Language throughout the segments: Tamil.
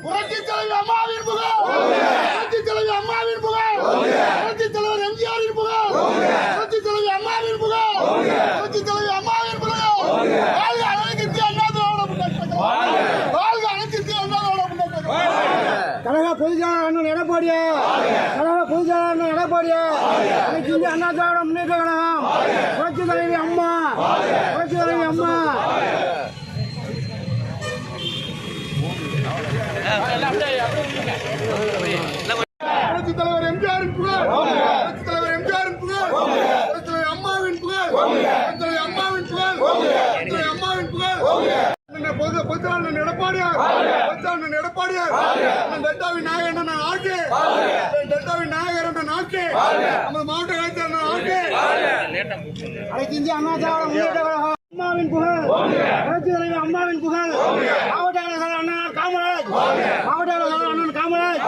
புரட்சித் தலைவர் அம்மாவின் புகழ், புரட்சித் தலைவர் அம்மாவின் புகழ், புரட்சித் தலைவர் எம்ஜிஆரின் புகழ், புரட்சித் தலைவர் அம்மாவின் புகழ், புரட்சித் தலைவர் அம்மாவின் புகழ். வாழ்க அனைத்து இந்திய அண்ணா திராவிட முன்னேற்ற கழகம், வாழ்க அனைத்து இந்திய அண்ணா திராவிட முன்னேற்ற கழகம். கழக பொதுச்செயலாளர் அண்ணன் எடப்பாடியா, கழக பொதுச்செயலாளர் அண்ணன் எடப்பாடியா, அனைத்து இந்திய அண்ணா திராவிட முன்னேற்ற கழகம், புரட்சித் தலைவர் அம்மா, புரட்சித் தலைவர் அம்மா. புரட்சித் தலைவர் எம்ஜிஆரின் புகழ், புரட்சித் தலைவர் எம்ஜிஆரின் புகழ், புரட்சித் தலைவர் அம்மாவின் புகழ், புரட்சித் தலைவர் அம்மாவின் புகழ், புரட்சித் தலைவர் அம்மாவின் புகழ். பொதுச்செயலாளர் எடப்பாடியார், பொதுச்செயலாளர் எடப்பாடியார், டெல்டாவின் நாயகர் என்ற ஆட்சி, டெல்டாவின் நாயகர் என்ற ஆட்சி, நமது மாவட்ட கலைஞர் ஆட்சி, அனைத்து இந்திய அண்ணா திராவிட முன்னேற்ற கழகம் அம்மாவின் புகழ், புரட்சித் தலைவர் அம்மாவின் புகழ். மாவட்ட கலைஞர் அண்ணன் காமராஜ், மாவட்ட கலைஞர் அண்ணன் காமராஜ்.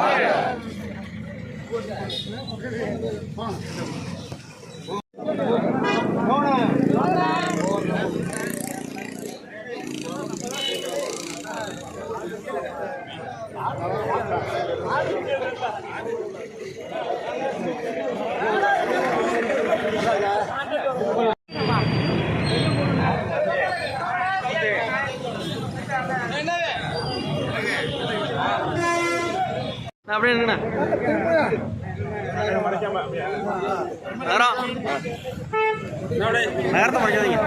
அப்படியே நேரத்தை முடிக்காதீங்க.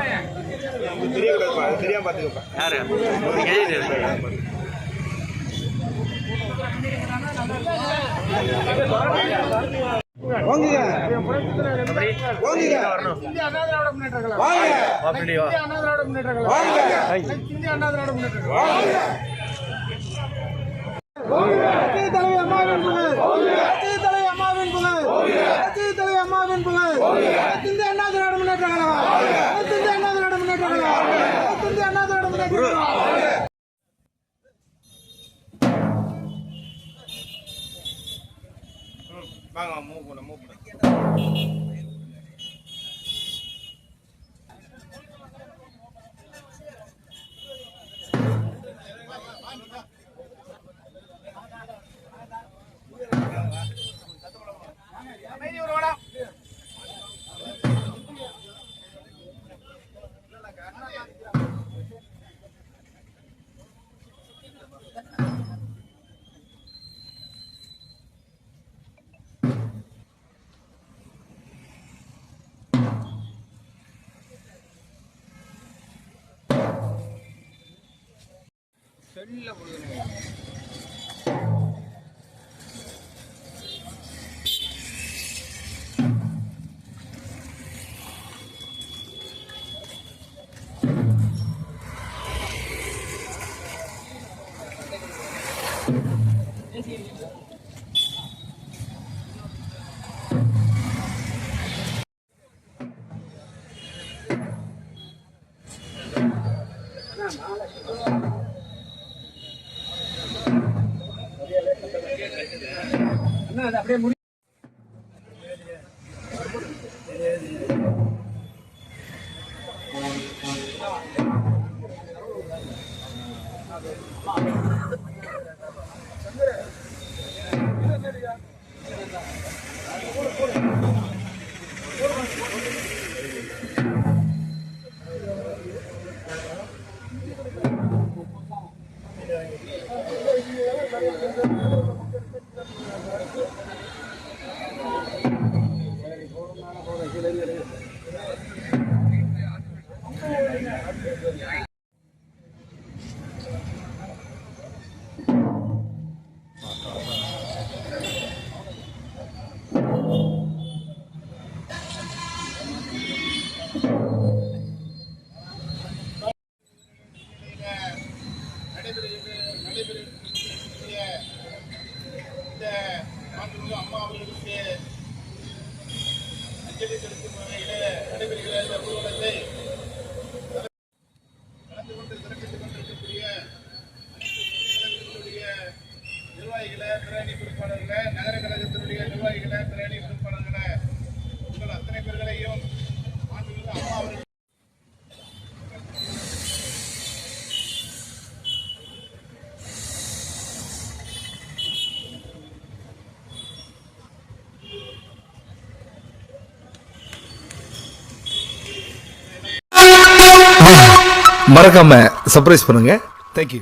தெரியாம பாத்துக்கப்பா யாரு வாங்க மூவ் பண்ண மூவ் பண்ண. செல்ல போடுங்க. அப்படியே முடி மறக்காம சர்ப்ரைஸ் பண்ணுங்க. தேங்க்யூ.